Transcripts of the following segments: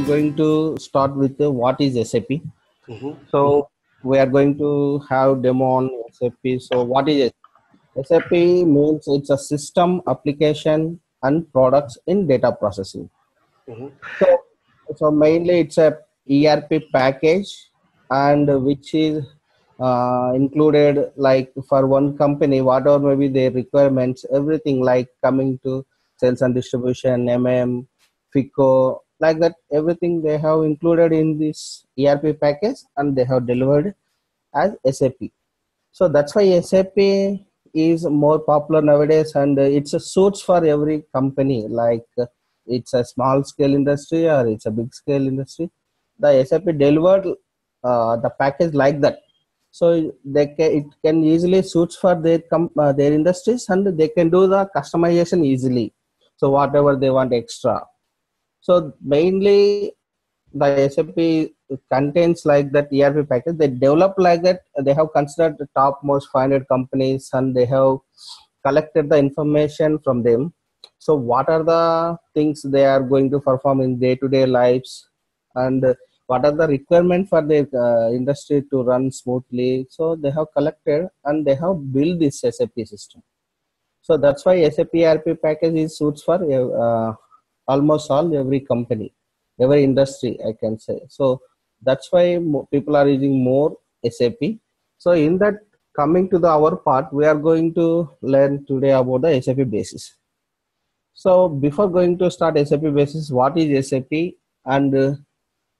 going to start with what is SAP. Mhm. So we are going to have demo on SAP. So what is SAP? SAP means it's a system, application, and products in data processing. Mhm. So, so mainly it's a ERP package, and which is included like for one company, whatever maybe their requirements, everything like coming to sales and distribution, FICO, like that, everything they have included in this ERP package, and they have delivered as SAP. So that's why SAP is more popular nowadays, and it's a suits for every company. Like it's a small scale industry or it's a big scale industry. The SAP delivered the package like that, so it can easily suits for their industries, and they can do the customization easily. So whatever they want extra. So mainly the SAP contains like that ERP package. They develop like that. They have considered the top most 500 companies, and they have collected the information from them. So what are the things they are going to perform in day-to-day lives, and what are the requirements for their industry to run smoothly. So they have collected and they have built this SAP system. So that's why SAP ERP package is suits for almost all every company, every industry, I can say. So that's why people are using more SAP. So in that, coming to the our part, we are going to learn today about the SAP basis. So before going to start SAP basis, what is SAP, and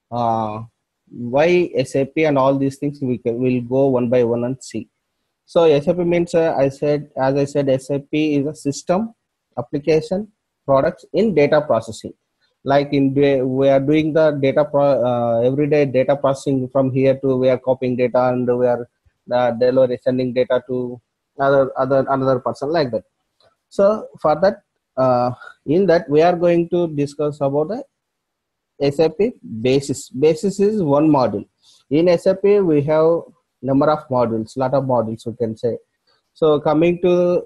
why SAP, and all these things we'll go one by one and see. So SAP means as I said, SAP is a system, application, products in data processing. Like we are doing the everyday data processing from here to we are copying data, and we are delivery sending data to another person, like that. So for that, in that we are going to discuss about the SAP basis. Basis is one module. In SAP, we have number of modules, lot of modules we can say. So coming to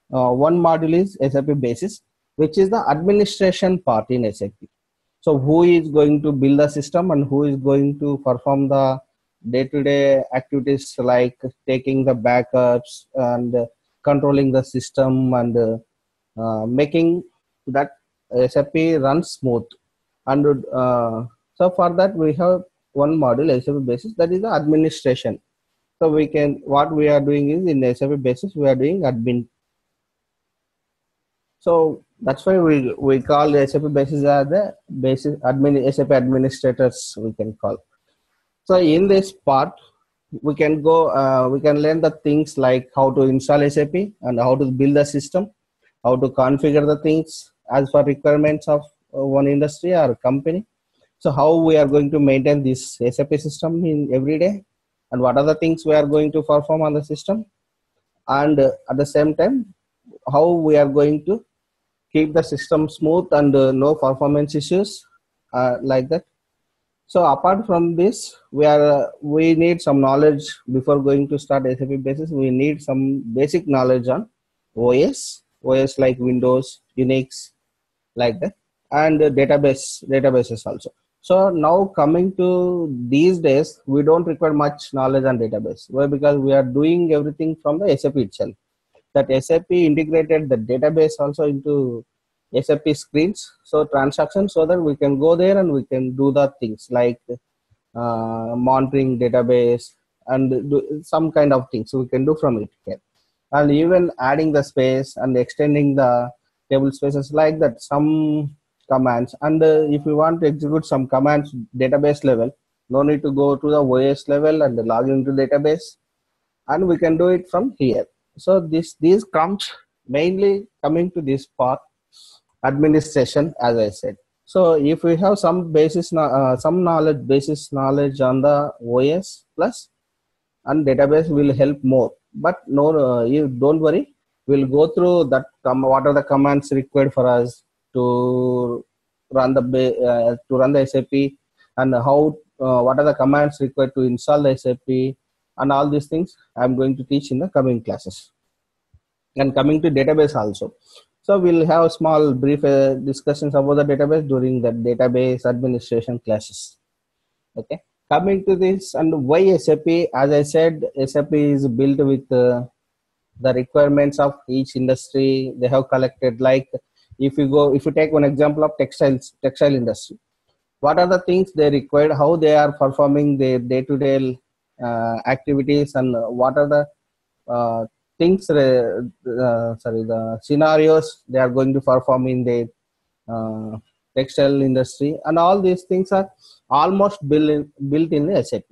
one module is SAP basis, which is the administration part in SAP. So who is going to build the system, and who is going to perform the day-to-day activities like taking the backups and controlling the system, and making that SAP run smooth. And so for that we have one module SAP basis, that is the administration. So what we are doing is in SAP basis we are doing admin. So that's why we call the SAP basis as the basis SAP administrators, we can call. So in this part we can go we can learn the things like how to install SAP, and how to build the system, how to configure the things as per requirements of one industry or company. So how we are going to maintain this SAP system in every day, and what are the things we are going to perform on the system, and at the same time how we are going to keep the system smooth and no performance issues, like that. So apart from this, we need some knowledge before going to start SAP basis. We need some basic knowledge on OS like Windows, Unix, like that, and databases also. So now coming to these days, we don't require much knowledge on database. Why? Because we are doing everything from the SAP itself. That SAP integrated the database also into SAP screens, so transactions, so that we can go there and we can do the things like monitoring database, and do some kind of things we can do from it here. And even adding the space and extending the table spaces, like that, some commands. And if you want to execute some commands database level, no need to go to the OS level and log into database, and we can do it from here. So these comes mainly coming to this part, administration, as I said. So if we have some basis knowledge on the OS plus, and database will help more. But no, you don't worry. We'll go through that. What are the commands required for us to run the SAP, and how what are the commands required to install the SAP, and all these things I'm going to teach in the coming classes. And coming to database also. So we'll have small brief discussions about the database during the database administration classes. Okay. Coming to this and why SAP, as I said, SAP is built with the requirements of each industry. They have collected, like if you take one example of textile industry, what are the things they required, how they are performing their day-to-day activities, and what are the uh, things, the scenarios they are going to perform in the uh, textile industry, and all these things are almost built in the SAP.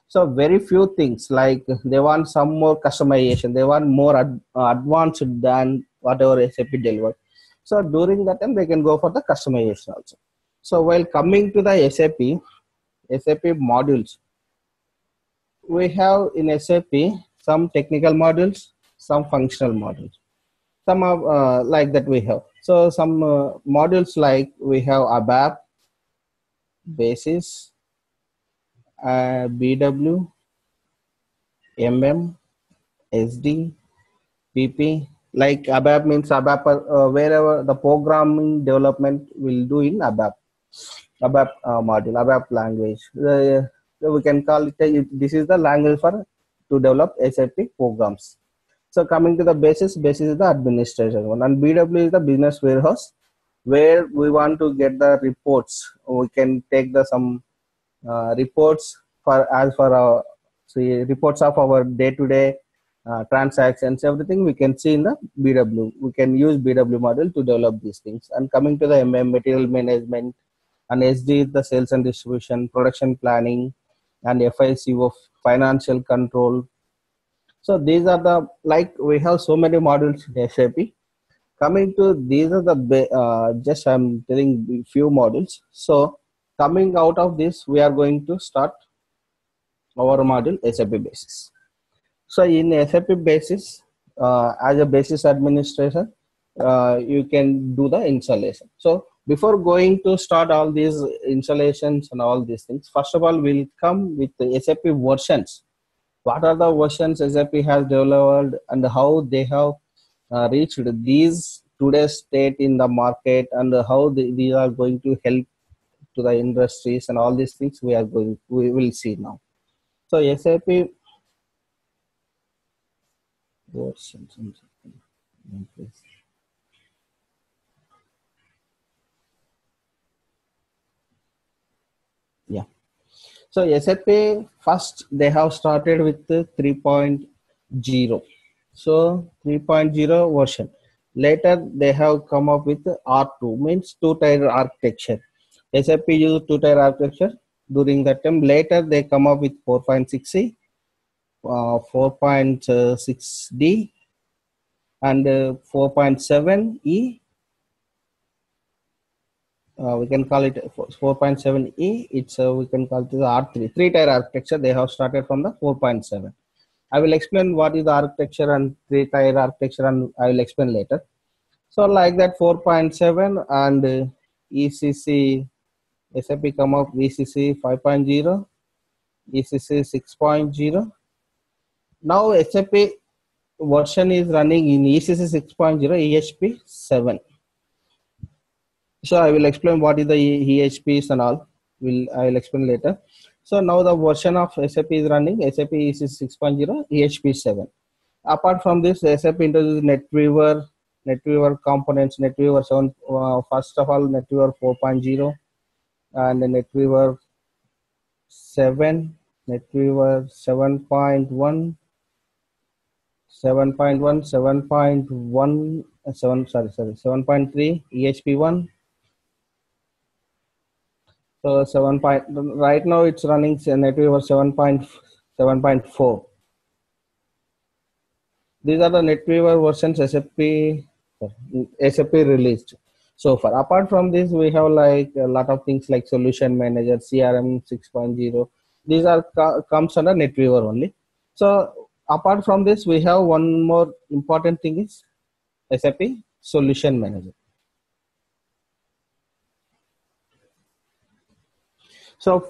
So very few things, like they want some more customization, they want more advanced than whatever SAP delivered. So during that time, they can go for the customization also. So while coming to the SAP modules, we have in SAP some technical modules, some functional modules. Some of like that we have. So some modules like we have ABAP, Basis, BW, MM, SD, PP. Like ABAP means ABAP, wherever the programming development will do in ABAP module, ABAP language. We can call it, this is the language for to develop SAP programs. So coming to the basis is the administration one, and BW is the business warehouse, where we want to get the reports. We can take the some reports for our reports of our day-to-day transactions, everything we can see in the BW. We can use BW model to develop these things. And coming to the MM, material management, and SD is the sales and distribution, production planning, and FICO, financial control. So these are the, like we have so many modules in SAP. Coming to these are the just I'm telling few modules. So coming out of this, we are going to start our module SAP Basis. So in SAP Basis, as a basis administrator, you can do the installation. So before going to start all these installations and all these things, first of all, we'll come with the SAP versions. What are the versions SAP has developed, and how they have reached these today's state in the market, and how these are going to help to the industries, and all these things we will see now. So SAP versions. Yeah. So SAP first they have started with the 3.0. So 3.0 version. Later they have come up with R2, means two-tier architecture. SAP used two-tier architecture during that time. Later they come up with 4.6C, 4.6D, and 4.7E. We can call it 4.7E. It's we can call it the R3, three-tier architecture. They have started from the 4.7. I will explain what is the architecture and three-tier architecture, and I will explain later. So like that 4.7 and ECC, SAP come up ECC 5.0, ECC 6.0. Now SAP version is running in ECC 6.0, EHP 7. So I will explain what is the EHPs and all. I will explain later. So now the version of SAP is running SAP ECC 6.0, EHP 7. Apart from this, SAP introduced NetWeaver components, NetWeaver 7. First of all, NetWeaver 4.0 and NetWeaver 7, NetWeaver 7.1, 7.1, 7.1, 7.3, EHP1. So 7. Right now it's running NetWeaver 7.4. These are the NetWeaver versions SAP released so far. Apart from this, we have like a lot of things like Solution Manager, CRM 6.0. These are comes under NetWeaver only. So apart from this, we have one more important thing is SAP Solution Manager. So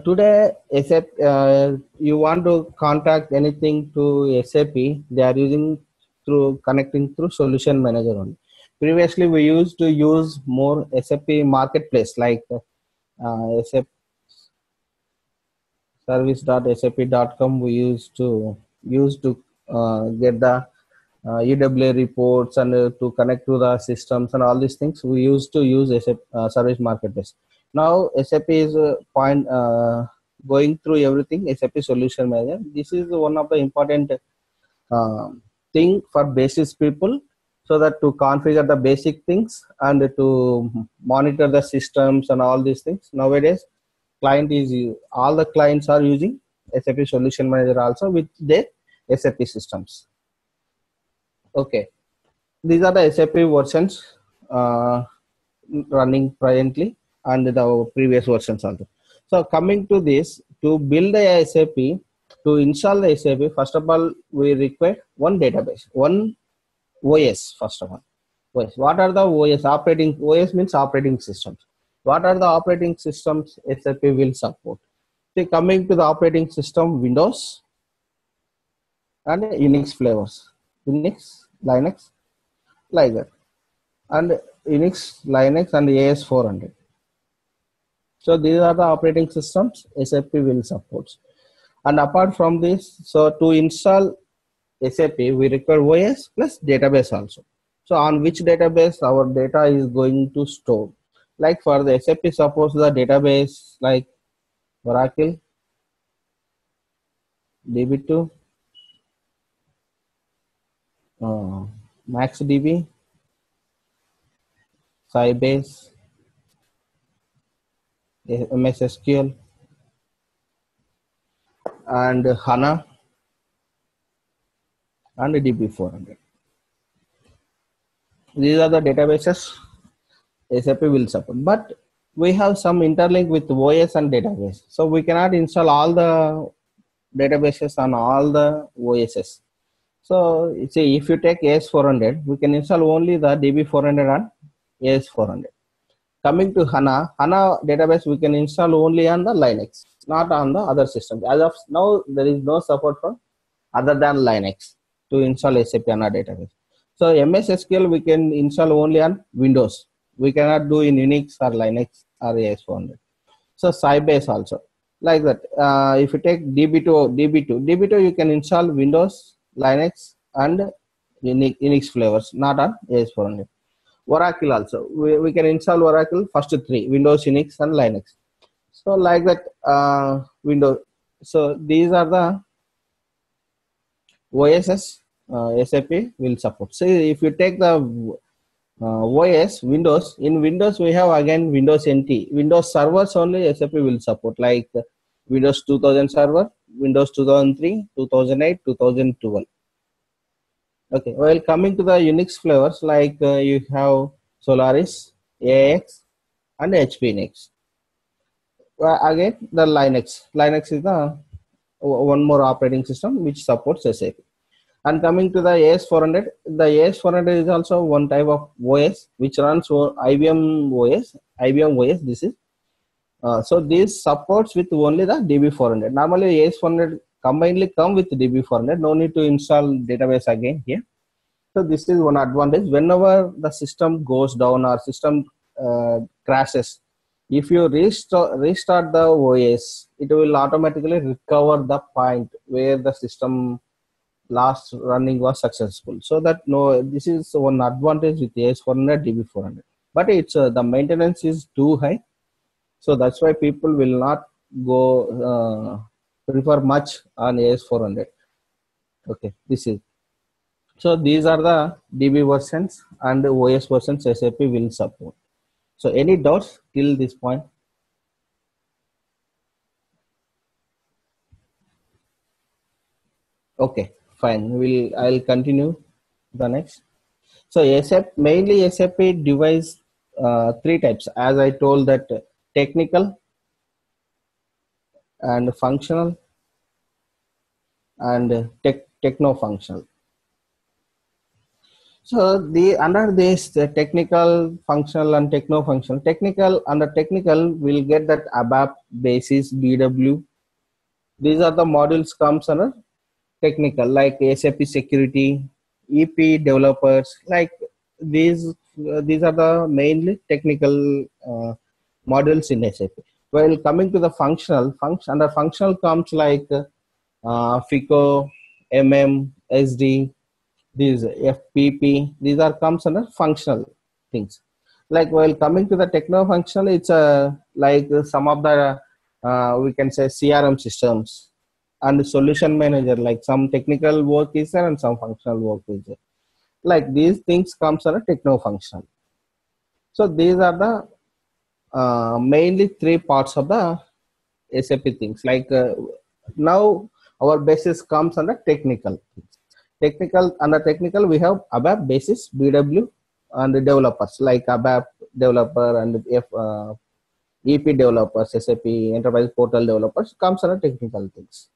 today, SAP, you want to contact anything to SAP, they are using connecting through Solution Manager only. Previously, we used to use more SAP marketplace like SAP service.sap.com. We used to get the EWA reports and to connect to the systems and all these things. We used to use SAP service marketplace. Now SAP is going through everything. SAP Solution Manager. This is one of the important uh, thing for basis people, so that to configure the basic things and to monitor the systems and all these things. Nowadays, all the clients are using SAP Solution Manager also with their SAP systems. Okay, these are the SAP versions uh, running presently and the previous versions also. So coming to this, to build a SAP, to install the SAP, first of all, we require one database, one OS, first of all. OS. What are the OS? OS means operating systems. What are the operating systems SAP will support? See, coming to the operating system, Windows and Unix flavors. Unix, Linux, like that. And Unix, Linux, and AS400. So these are the operating systems SAP will support. And apart from this, so to install SAP, we require OS plus database also. So on which database our data is going to store? Like for the SAP supports the database like Oracle, DB2, MaxDB, Sybase, MS SQL, and HANA, and DB400. These are the databases SAP will support. But we have some interlink with OS and database. So we cannot install all the databases on all the OSs. So see, if you take AS400, we can install only the DB400 and AS400. Coming to HANA database we can install only on the Linux, not on the other systems. As of now, there is no support for other than Linux to install SAP HANA database. So MS SQL we can install only on Windows. We cannot do in Unix or Linux or AS400. So Sybase also like that. If you take DB2 you can install Windows, Linux, and Unix flavors, not on AS400. Oracle also, we can install Oracle first three: Windows, Unix, and Linux. So like that, Windows. So these are the OSs SAP will support. So if you take the OS Windows, in Windows we have again Windows NT. Windows servers only SAP will support, like Windows 2000 server, Windows 2003, 2008, 2012. Okay, well, coming to the Unix flavors, like you have Solaris, AX, and HP Unix. Again, the Linux. Linux is the one more operating system which supports SAP. And coming to the AS400, the AS400 is also one type of OS which runs IBM OS. This is so this supports with only the DB400. Normally AS400 combinedly come with DB400. No need to install database again here. So this is one advantage. Whenever the system goes down or system crashes, if you restart the OS, it will automatically recover the point where the system last running was successful. So that this is one advantage with AS400, DB400. But it's the maintenance is too high, so that's why people will not go prefer much on AS400. Okay, this is. So these are the DB versions and OS versions SAP will support. So any doubts till this point? Okay, fine. I'll continue the next. So mainly SAP devise three types, as I told, that technical and functional and techno-functional. So under this, the technical, functional, and techno-functional. Under technical we'll get that ABAP, BASIS, BW. These are the modules comes under technical, like SAP security, EP developers. Like these these are the mainly technical modules in SAP. While coming to the functional, under functional comes like FICO, SD, these FPP. These are comes under functional things. Like while coming to the techno-functional, it's like some of the we can say CRM systems and solution manager. Like some technical work is there and some functional work is there. Like these things comes under techno-functional. So these are the mainly three parts of the SAP things. Like now our basis comes under technical. Technical, under technical we have ABAP basis, BW, and the developers like ABAP developer and EP developers, SAP enterprise portal developers comes under technical things.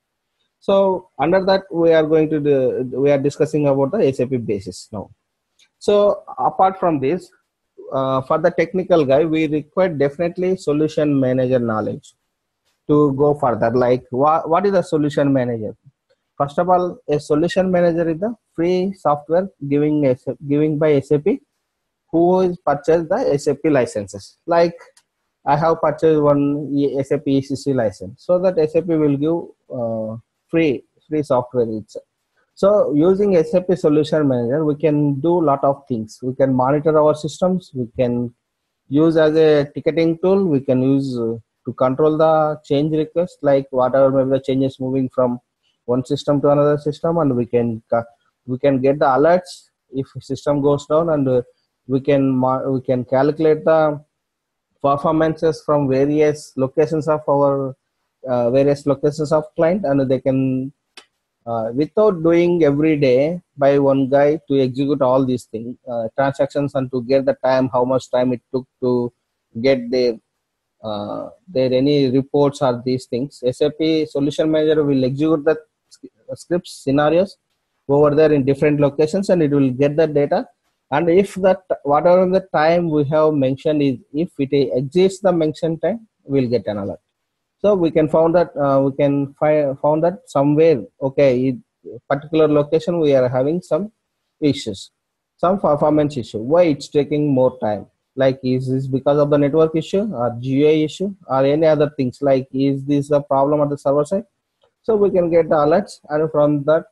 So under that we are going to we are discussing about the SAP basis now. So apart from this, for the technical guy, we require definitely solution manager knowledge to go further. Like what is a solution manager? First of all, a solution manager is the free software giving by SAP, who is purchased the SAP licenses. Like I have purchased one SAP ECC license, so that SAP will give free software itself. So using SAP Solution Manager, we can do a lot of things. We can monitor our systems. We can use as a ticketing tool. We can use to control the change request, like whatever maybe the changes moving from one system to another system, and we can get the alerts if system goes down, and we can calculate the performances from various locations of our various locations of client, and they can without doing every day by one guy to execute all these things transactions and to get the time, how much time it took to get their any reports or these things. SAP Solution Manager will execute the scripts scenarios over there in different locations, and it will get the data. And if that whatever the time we have mentioned is, if it exceeds the mentioned time, we'll get an alert. So we can found that found that somewhere, okay, in particular location we are having some issues, some performance issue. Why it's taking more time? Like is this because of the network issue or GUI issue or any other things? Like is this a problem at the server side? So we can get the alerts, and from that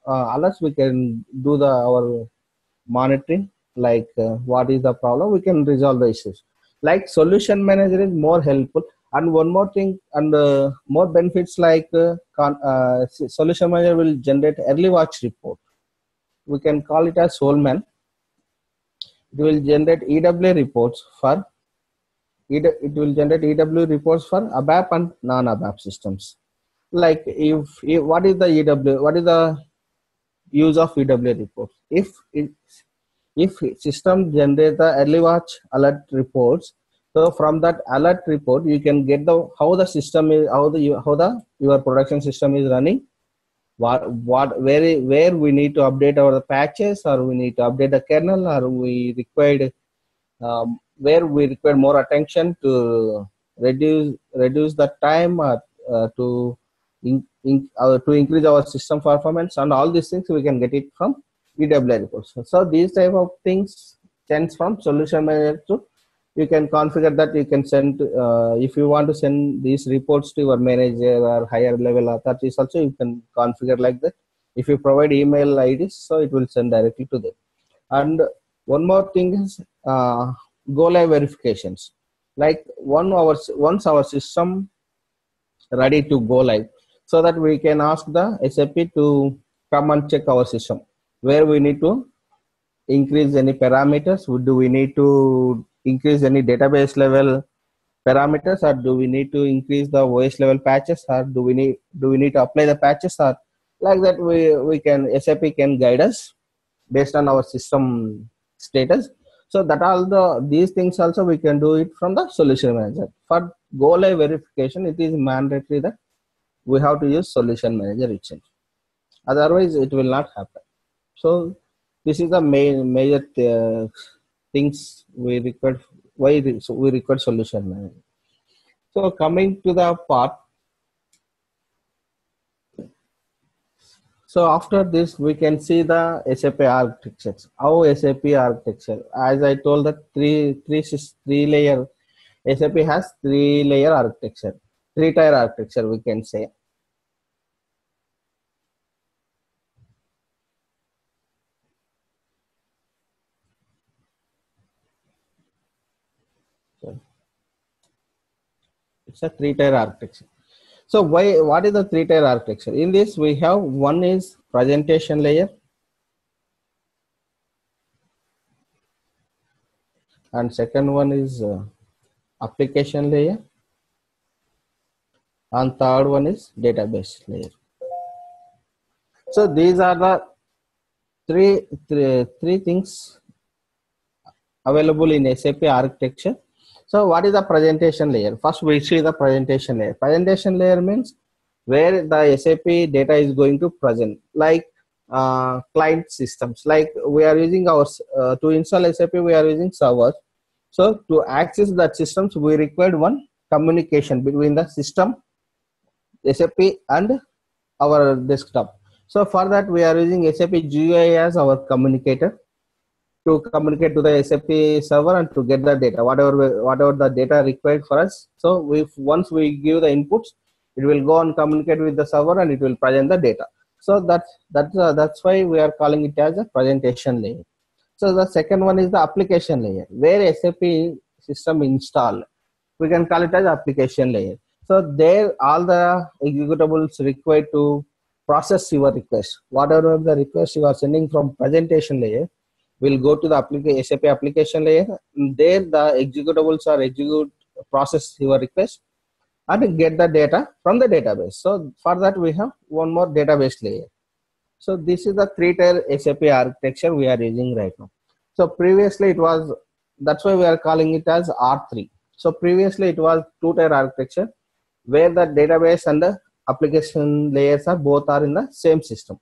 alerts we can do our monitoring. Like what is the problem? We can resolve the issues. Like solution manager is more helpful. And one more thing, and more benefits, like solution manager will generate early watch report. We can call it as Soulman. It will generate EW reports for it will generate EW reports for ABAP and non-ABAP systems. Like if what is the EW? What is the use of EW reports? If system generate the early watch alert reports, so from that alert report, you can get how the system is, your production system is running, where we need to update our patches, or we need to update the kernel, or we required where we require more attention to reduce the time, or to increase our system performance, and all these things we can get it from EW reports. So these type of things sends from solution manager to. You can configure that. You can send if you want to send these reports to your manager or higher level authorities also, you can configure like that. If you provide email IDs, so it will send directly to them. And one more thing is go live verifications. Like once our system ready to go live, so that we can ask the SAP to come and check our system, where we need to increase any parameters. Do we need to increase any database level parameters, or do we need to increase the OS level patches, or do we need to apply the patches, or like that we can SAP can guide us based on our system status. So that these things also we can do it from the solution manager. For go live verification, it is mandatory that we have to use solution manager itself. Otherwise, it will not happen. So this is the major things we require. Why we require solution manager. So coming to the part. So after this, we can see the SAP architecture. How SAP architecture, as I told, that three layer, SAP has three layer architecture, three tier architecture, we can say. So it's a three tier architecture. So what is the three tier architecture? In this, we have one is presentation layer, and second one is application layer, and third one is database layer. So these are the three things available in SAP architecture. So what is the presentation layer? First, we see the presentation layer. Presentation layer means where the SAP data is going to present, like client systems. Like we are using our to install SAP, we are using servers. So to access that systems, we required one communication between the system, SAP, and our desktop. So for that, we are using SAP GUI as our communicator to communicate to the SAP server and to get the data, whatever the data required for us. So once we give the inputs, it will go and communicate with the server and it will present the data. So that's why we are calling it as a presentation layer. So the second one is the application layer, where SAP system installed. We can call it as application layer. So there, all the executables required to process your request. Whatever the request you are sending from presentation layer will go to the SAP application layer. There, the executables are process your request and get the data from the database. So for that, we have one more database layer. So this is the three-tier SAP architecture we are using right now. So previously it was, that's why we are calling it as R3. So previously it was two-tier architecture where the database and the application layers are both are in the same system.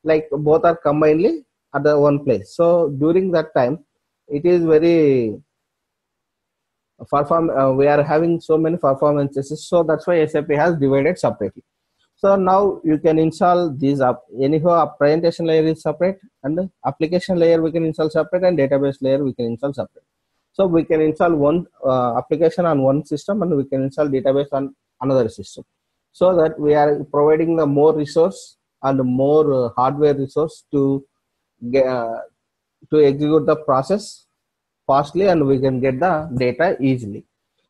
Like both are combinedly at the one place. So during that time, it is very we are having so many performances. So that's why SAP has divided separately. So now you can install these up. Anyhow, presentation layer is separate, and application layer we can install separate, and database layer we can install separate. So we can install one application on one system, and we can install database on another system. So that we are providing the more resource and more hardware resource to execute the process fastly, and we can get the data easily.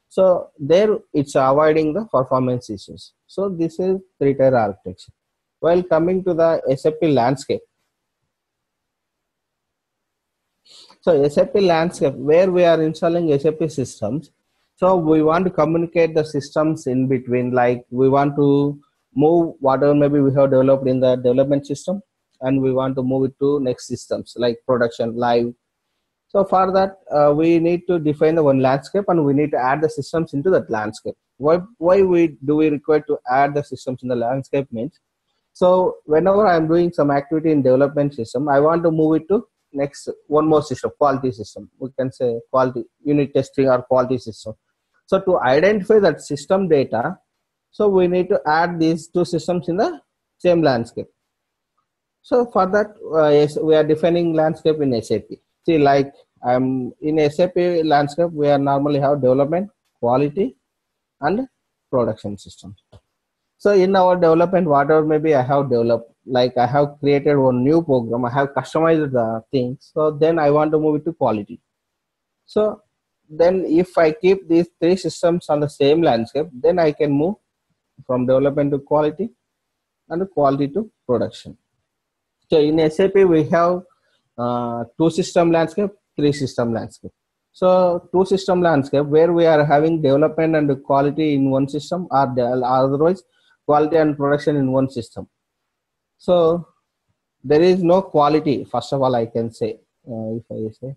So there it's avoiding the performance issues. So this is three-tier architecture. While coming to the SAP landscape. So SAP landscape, where we are installing SAP systems. So we want to communicate the systems in between, like we want to move whatever maybe we have developed in the development system, and we want to move it to next systems like production, live. So for that, we need to define the one landscape, and we need to add the systems into that landscape. Why do we require to add the systems in the landscape means, so whenever I'm doing some activity in development system, I want to move it to next one more system, quality system. We can say quality unit testing or quality system. So to identify that system data, so we need to add these two systems in the same landscape. So for that, yes, we are defining landscape in SAP. See, like in SAP landscape, we are normally have development, quality, and production systems. So in our development, whatever maybe I have developed, like I have created one new program, I have customized the things. So then I want to move it to quality. So then if I keep these three systems on the same landscape, then I can move from development to quality and quality to production. So in SAP, we have two system landscape, three system landscape. So two system landscape where we are having development and quality in one system, or otherwise quality and production in one system. So there is no quality, first of all, I can say, if I say,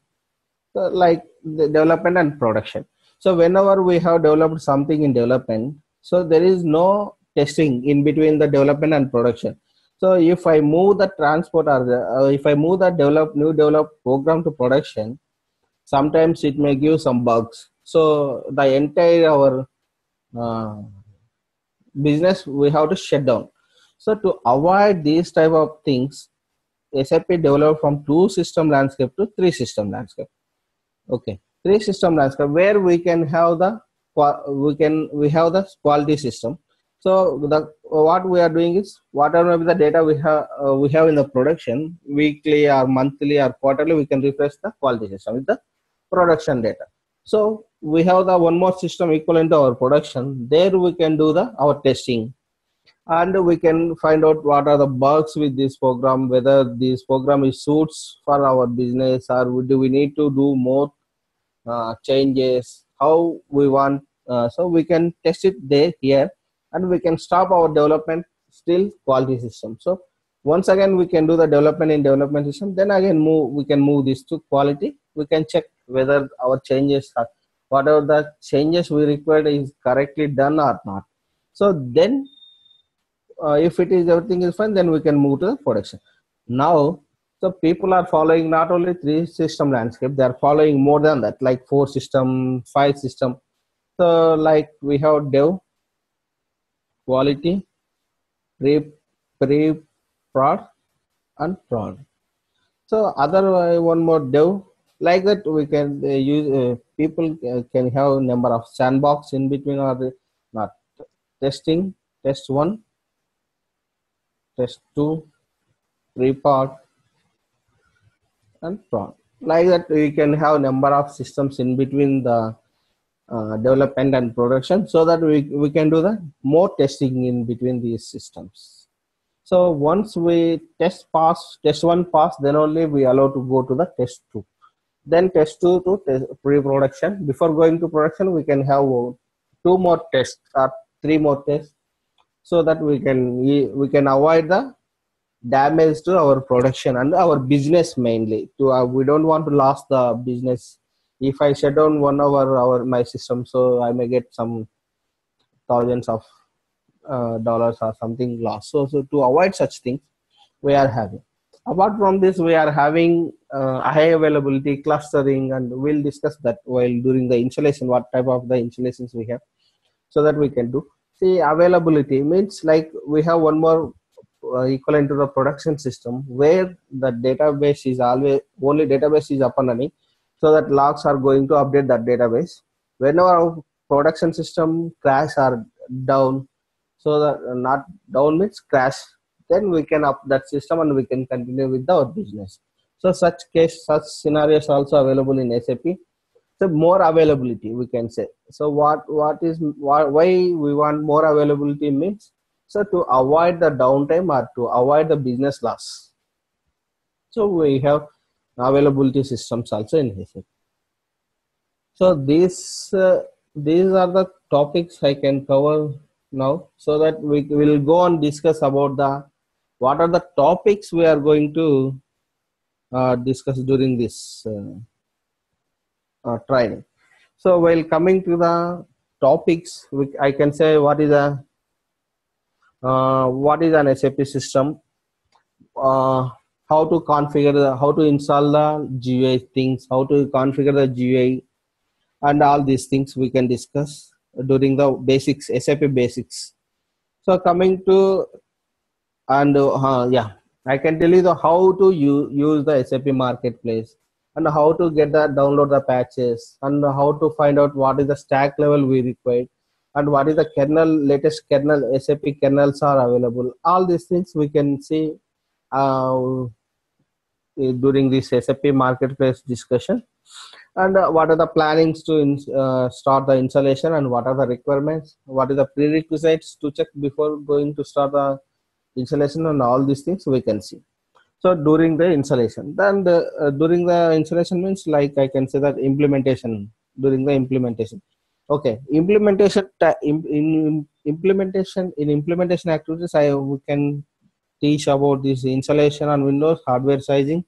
so like the development and production. So whenever we have developed something in development, so there is no testing in between the development and production. So if I move the transport or if I move the new developed program to production, sometimes it may give some bugs. So the entire our business we have to shut down. So to avoid these type of things, SAP developed from 2 system landscape to 3 system landscape. Okay, 3 system landscape where we can have the we have the quality system. So the what we are doing is whatever the data we have in the production weekly or monthly or quarterly, we can refresh the quality system with the production data. So we have the one more system equivalent to our production. There we can do the our testing, and we can find out what are the bugs with this program, whether this program is suits for our business, or do we need to do more changes, how we want. So we can test it there here, and we can stop our development still quality system. So once again we can do the development in development system, then again we can move this to quality. We can check whether our changes are, whatever the changes we required is correctly done or not. So then if it is everything is fine, then we can move to the production. Now, so people are following not only 3 system landscape, they are following more than that, like 4 system, 5 system. So like we have dev, quality, pre prod, and prod. So other one more dev, like that we can use people can have number of sandbox in between, or not testing, test 1, test 2, pre-prod, and prod. Like that we can have number of systems in between the development and production, so that we can do the more testing in between these systems. So once we test 1 pass, then only we allow to go to the test 2. Then test 2 to pre-production. Before going to production, we can have 2 more tests or 3 more tests, so that we can avoid the damage to our production and our business mainly. To we don't want to lose the business. If I shut down 1 hour my system, so I may get some thousands of dollars or something lost. So to avoid such things, we are having. Apart from this, we are having high availability clustering, and we'll discuss that while during the installation, what type of the installations we have, so that we can do. See, availability means like we have one more equivalent to the production system, where the database is always only database is up and running, so that logs are going to update that database. Whenever our production system crash or down, so that not down means crash, then we can up that system and we can continue with our business. So such scenarios also available in SAP. So more availability we can say. So why we want more availability means, so to avoid the downtime or to avoid the business loss. So we have availability systems also in SAP. So these are the topics I can cover now, so that we will go and discuss about the what are the topics we are going to discuss during this training. So while coming to the topics, I can say what is an SAP system, how to configure how to install the GUI things, how to configure the GUI, and all these things we can discuss during the basics, SAP basics. So coming to, and I can tell you how to use the SAP marketplace, and how to download the patches, and how to find out what is the stack level we require, and what is the latest kernel, SAP kernels are available. All these things we can see during this SAP marketplace discussion. And what are the plannings to start the installation, and what are the requirements, what are the prerequisites to check before going to start the installation, and all these things we can see. So during the installation, then during the installation means, like I can say that implementation, during the implementation. Okay, implementation implementation activities, we can teach about this installation on Windows, hardware sizing,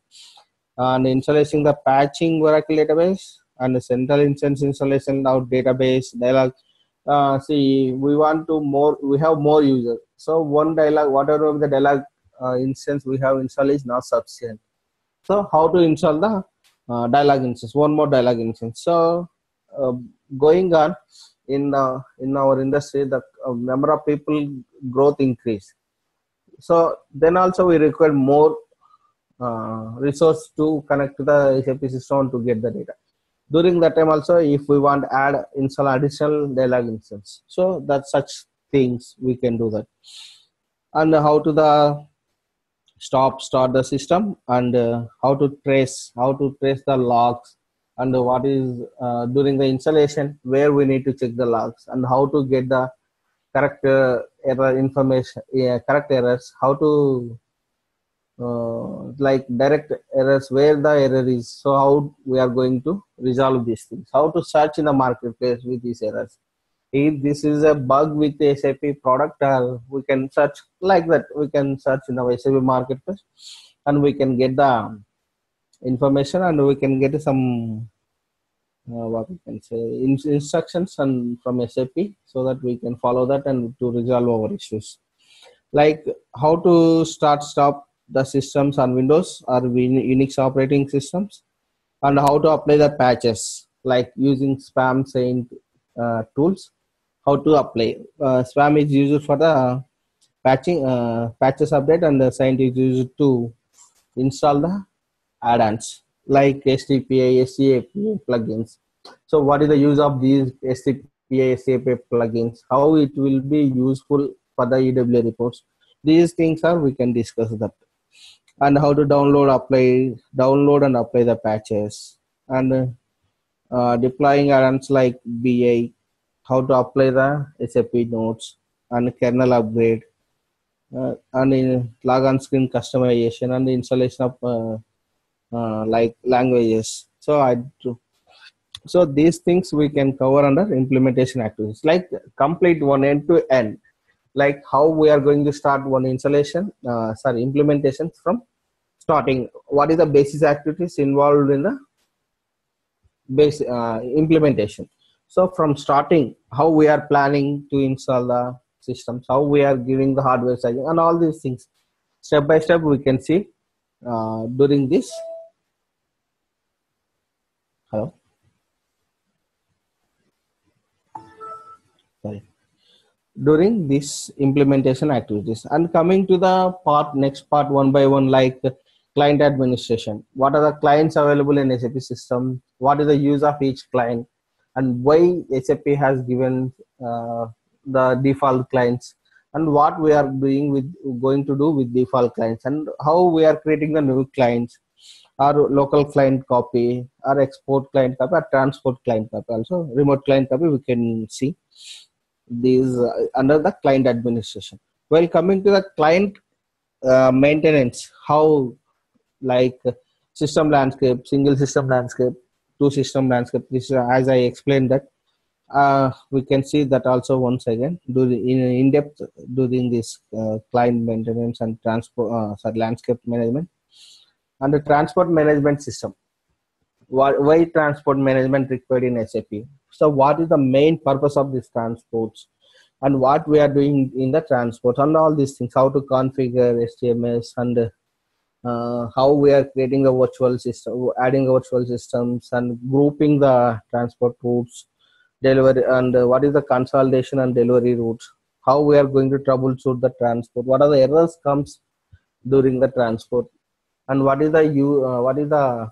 and installing the patching Oracle database, and the central instance installation of database dialog. See, we have more users. So one dialog, whatever the dialog instance we have installed is not sufficient. So how to install the dialog instance, one more dialog instance. So going on in our industry, the number of people growth increase. So then also we require more resource to connect to the SAP system to get the data. During that time also, if we want to add install additional dialog instance, so that such things we can do that. And how to the start the system, and how to trace the logs, and what is during the installation where we need to check the logs, and how to get the correct error information, correct errors, how to like direct errors where the error is. So how we are going to resolve these things, how to search in the marketplace with these errors, if this is a bug with the SAP product, we can search like that. We can search in the SAP marketplace, and we can get the information, and we can get some what we can say instructions and from SAP, so that we can follow that and to resolve our issues. Like how to stop the systems on Windows or Unix operating systems, and how to apply the patches, like using spam saint tools. How to apply spam is used for the patches update, and the saint is used to install the add-ons like STPA, SCAPA plugins. So what is the use of these STPA, SCAPA plugins? How it will be useful for the EWA reports? These things are we can discuss that. And how to download and apply the patches, and deploying add-ons like BA, how to apply the SAP notes and kernel upgrade, and in log on screen customization and the installation of like languages. So these things we can cover under implementation activities, like complete one end to end, like how we are going to start one implementation from starting. What is the basis activities involved in the base implementation? So from starting, how we are planning to install the systems, how we are giving the hardware sizing, and all these things step by step we can see during this. Hello. Sorry. During this implementation activities, and coming to the next part one by one, like client administration. What are the clients available in SAP system? What is the use of each client, and why SAP has given the default clients, and what we are going to do with default clients, and how we are creating the new clients, our local client copy, our export client copy, our transport client copy, also remote client copy. We can see these under the client administration. While coming to the client maintenance, how like system landscape, single system landscape, two system landscape. This as I explained that. We can see that also once again in depth during this client maintenance and transport landscape management, and the transport management system. Why transport management required in SAP? So what is the main purpose of these transports, and what we are doing in the transport, and all these things, how to configure STMS, and how we are creating a virtual system, adding virtual systems, and grouping the transport routes, delivery, and what is the consolidation and delivery routes, how we are going to troubleshoot the transport, what are the errors comes during the transport, and what is the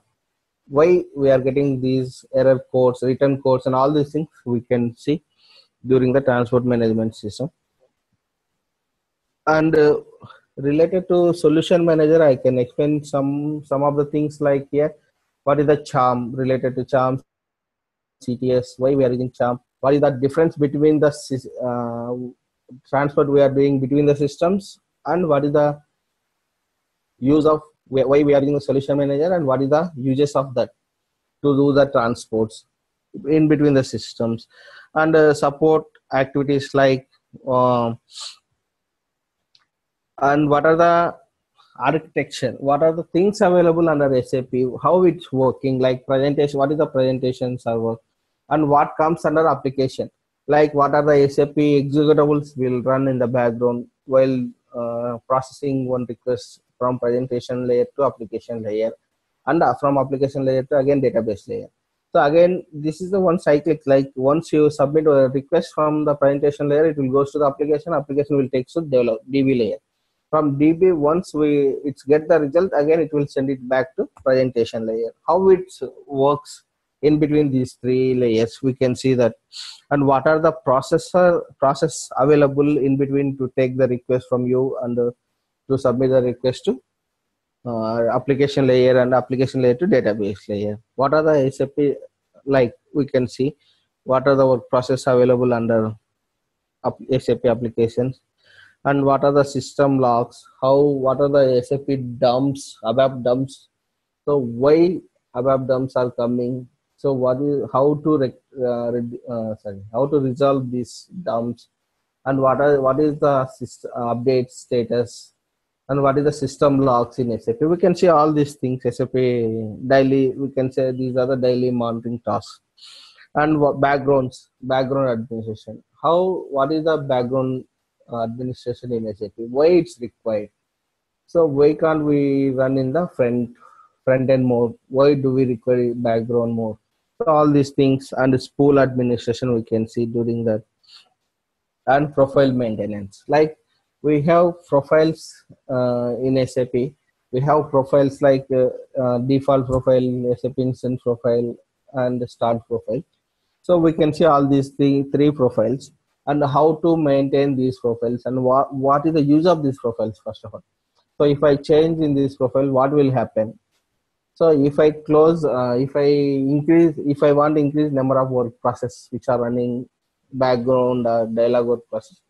why we are getting these error codes, return codes, and all these things we can see during the transport management system. And related to solution manager, I can explain some of the things like here. What is the charm related to charm, CTS, why we are using charm, what is the difference between the transport we are doing between the systems, and what is the use of why we are using the solution manager, and what is the uses of that to do the transports in between the systems, and support activities like and what are the architecture, what are the things available under SAP, how it's working, like presentation, what is the presentation server, and what comes under application, like what are the SAP executables will run in the background while processing one request from presentation layer to application layer, and from application layer to again database layer. So again, this is the one cyclic, like once you submit a request from the presentation layer, it will goes to the application will take to DB layer. From DB, once it's get the result, again it will send it back to presentation layer. How it works in between these three layers, we can see that. And what are the process available in between to take the request from you and to submit the request to application layer and application layer to database layer. What are the SAP, like we can see what are the work process available under SAP applications, and what are the system logs, what are the SAP dumps, ABAP dumps. So why ABAP dumps are coming. So what is how to how to resolve these dumps, and what is the update status, and what is the system logs in SAP. We can see all these things. SAP daily, we can say these are the daily monitoring tasks. And background administration. What is the background administration in SAP? Why it's required? So why can't we run in the front end mode? Why do we require background mode? So all these things, and spool administration we can see during that, and profile maintenance. Like we have profiles in SAP. We have profiles like default profile, SAP instance profile, and start profile. So we can see all these three profiles, and how to maintain these profiles, and what is the use of these profiles first of all. So if I change in this profile, what will happen? So if I close, if I want to increase number of work process which are running background dialog work process,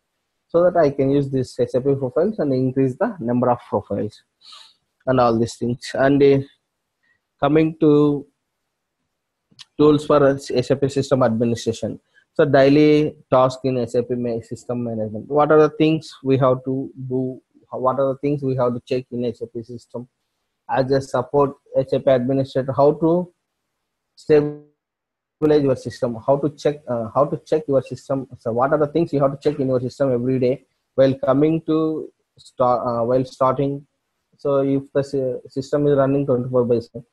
so that I can use this SAP profiles and increase the number of profiles and all these things. And coming to tools for SAP system administration. So daily task in SAP system management. What are the things we have to do? What are the things we have to check in SAP system? As a support SAP administrator, how to stabilize your system, how to check your system. So what are the things you have to check in your system every day while coming to while starting? So if the system is running 24/7,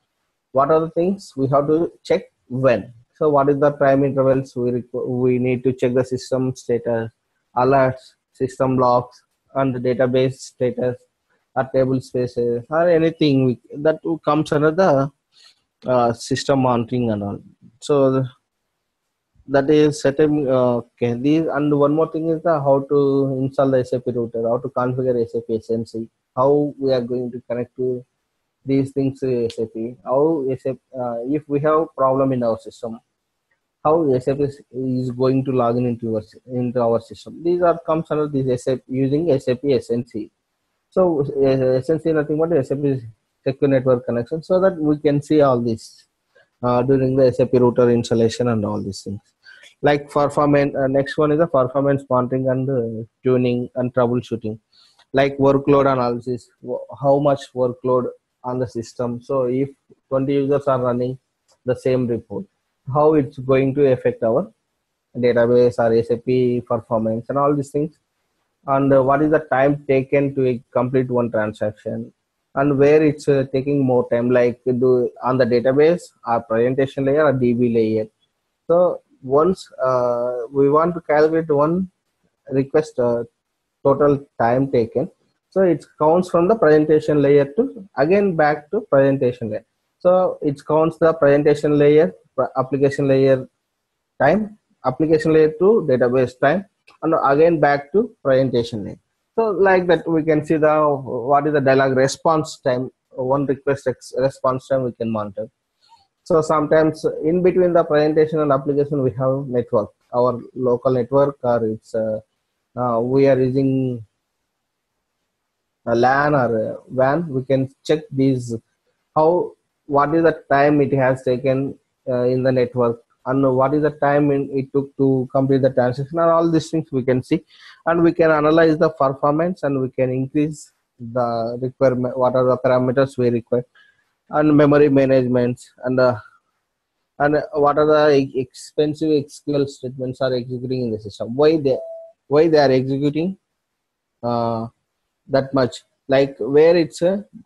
what are the things we have to check when? So what is the time intervals we need to check the system status, alerts, system logs, and the database status, or table spaces, or anything that comes under the system monitoring and all. So that is setting. Okay, these, and one more thing is the how to install the SAP router, how to configure SAP SNC, how we are going to connect to these things to SAP, how SAP, if we have problem in our system, how SAP is going to log in into our system. These are comes under this SAP using SAP SNC. So SNC nothing but SAP secure network connection, so that we can see all this during the SAP router installation and all these things. Like performance, next one is the performance monitoring and tuning and troubleshooting. Like workload analysis, how much workload on the system. So if 20 users are running the same report, how it's going to affect our database or SAP performance and all these things. And what is the time taken to complete one transaction, and where it's taking more time, like on the database or presentation layer or DB layer. So once we want to calculate one request total time taken, so it counts from the presentation layer to again back to presentation layer. So it counts the presentation layer, application layer time, application layer to database time, and again back to presentation layer. So like that we can see what is the dialog response time, one request response time we can monitor. So sometimes in between the presentation and application we have network, our local network, or it's we are using a LAN or a WAN. We can check these, what is the time it has taken in the network, and what is the time it took to complete the transaction, and all these things we can see, and we can analyze the performance, and we can increase the requirement, what are the parameters we require, and memory management, and what are the expensive SQL statements are executing in the system, why they are executing that much, like where it's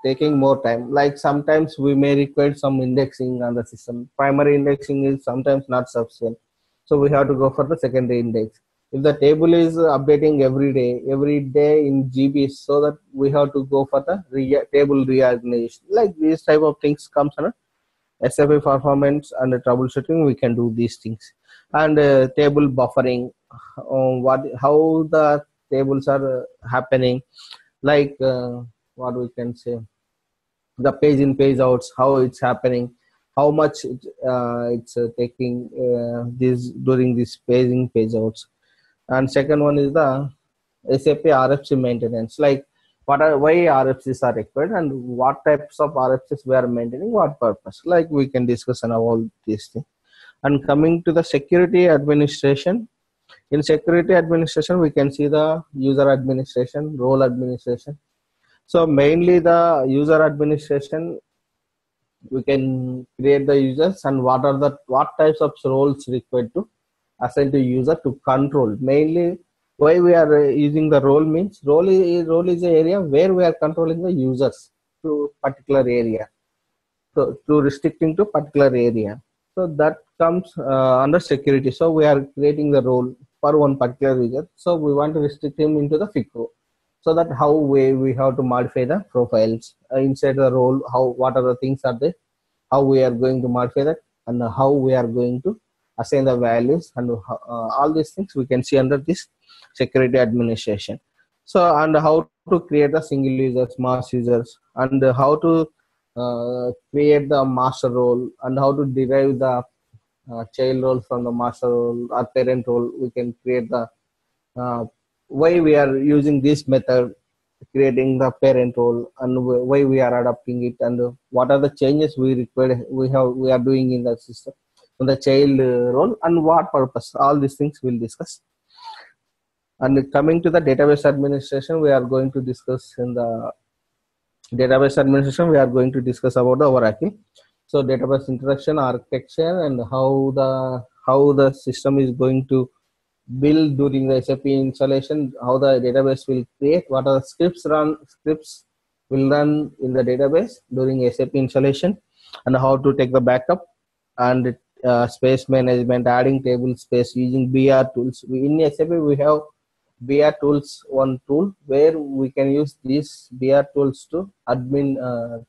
taking more time. Like sometimes we may require some indexing on the system. Primary indexing is sometimes not sufficient, so we have to go for the secondary index. if the table is updating every day in GBs, so that we have to go for the table reorganization. Like these type of things comes under SAP performance and troubleshooting. We can do these things. And table buffering, how the tables are happening, like what we can say, the page in page outs, how it's happening, how much it's taking this during this page in page outs. And second one is the SAP RFC maintenance, like why RFCs are required and what types of RFCs we are maintaining, what purpose, like we can discuss on all these things. And coming to the security administration, in security administration we can see the user administration, role administration. So mainly the user administration, we can create the users and what types of roles required to assign to user to control. Mainly why we are using the role means role is an area where we are controlling the users to particular area, so to restricting to particular area. So that comes under security. So we are creating the role for one particular user. So we want to restrict him into the FICO. So that how we have to modify the profiles inside the role, how what are the things are there, how we are going to modify that, and how we are going to assign the values, and all these things we can see under this security administration. So and how to create the single users, mass users, and how to create the master role, and how to derive the child role from the master role or parent role. We can create the why we are using this method, creating the parent role, and why we are adopting it, and what are the changes we are doing in the system, in the child role, and what purpose. All these things we'll discuss. And coming to the database administration, we are going to discuss in the database administration. We are going to discuss about the Oracle. So database introduction, architecture, and how the system is going to build during the SAP installation, how the database will create, what are the scripts will run in the database during SAP installation, and how to take the backup, and space management, adding table space using BR tools. In SAP we have BR tools, one tool where we can use these BR tools to admin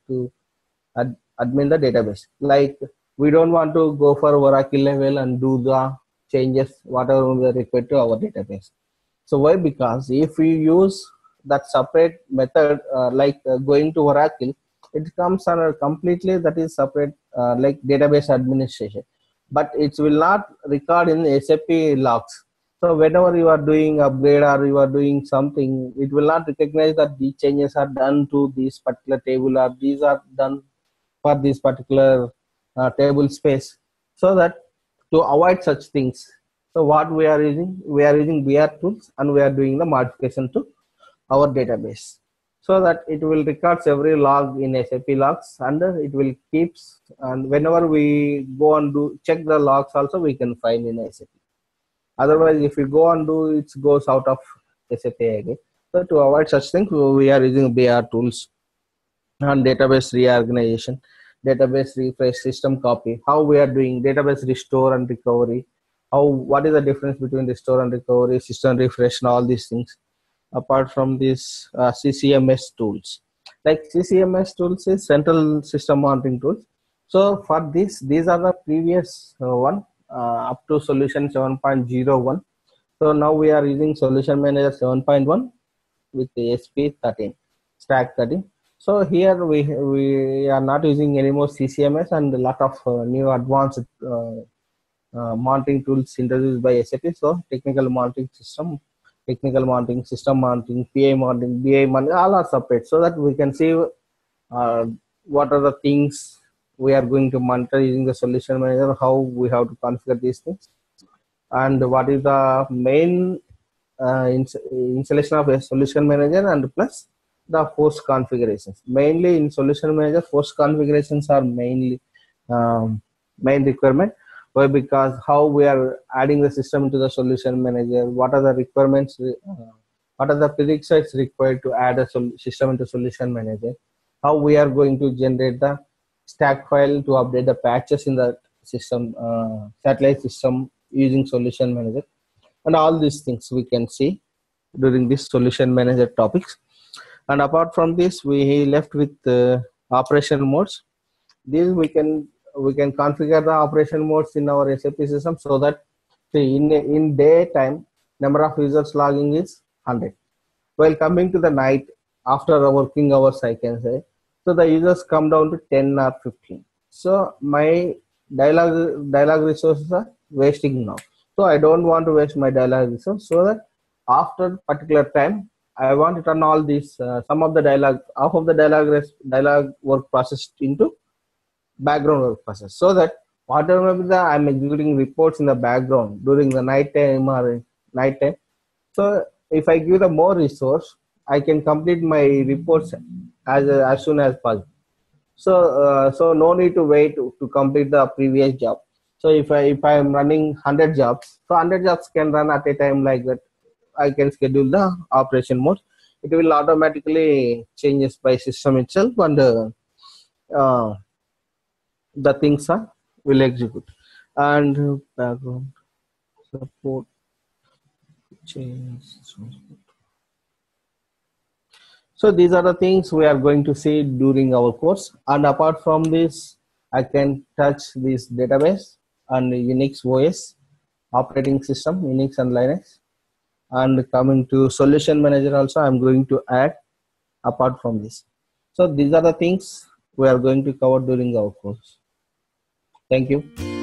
the database. Like we don't want to go for Oracle level and do the changes whatever we are required to our database. So why? Because if we use that separate method going to Oracle, it comes under completely that is separate like database administration, but it will not record in SAP logs. So whenever you are doing upgrade or you are doing something, it will not recognize that these changes are done to this particular table or these are done for this particular table space. So that to avoid such things, so what we are using BR tools, and we are doing the modification to our database, so that it will records every log in SAP logs, and it will keeps, and whenever we go and check the logs also we can find in SAP. Otherwise if we go and do, it goes out of SAP again. So to avoid such things, we are using BR tools. And database reorganization, database refresh, system copy, how we are doing database restore and recovery, what is the difference between restore and recovery, system refresh, and all these things. Apart from this CCMS tools, like CCMS tools is central system monitoring tools. So for these are the previous one up to solution 7.01. so now we are using solution manager 7.1 with the SP13 stack 13. So here we are not using any more CCMS, and a lot of new advanced monitoring tools introduced by SAP. So technical monitoring, system monitoring, PI monitoring, BI monitoring, all are separate, so that we can see what are the things we are going to monitor using the solution manager, how we have to configure these things, and what is the main installation of a solution manager, and plus the host configurations. Mainly in solution manager, host configurations are mainly main requirement. Why? Because how we are adding the system into the solution manager, what are the requirements, what are the prerequisites required to add a system into solution manager, how we are going to generate the stack file to update the patches in the system, satellite system using solution manager. and all these things we can see during this solution manager topics. And apart from this, we left with operation modes. This we can configure the operation modes in our SAP system, so that in daytime number of users logging is 100. While coming to the night after our working hours, I can say, so the users come down to 10 or 15. So my dialogue resources are wasting now. So I don't want to waste my dialogue resource. So that after particular time, I want to turn all these some of the dialogue, half of the dialogue work processed into background work process, so that whatever I'm executing reports in the background during the night time or night time. So if I give the more resource, I can complete my reports as soon as possible. So no need to wait to complete the previous job. So if I am running 100 jobs, so 100 jobs can run at a time like that. I can schedule the operation mode. It will automatically changes by system itself, and uh, the things are will execute. And background support change. So these are the things we are going to see during our course. And apart from this, I can touch this database and Unix OS operating system, Unix and Linux. And coming to solution manager also, I'm going to add apart from this. So these are the things we are going to cover during our course. Thank you.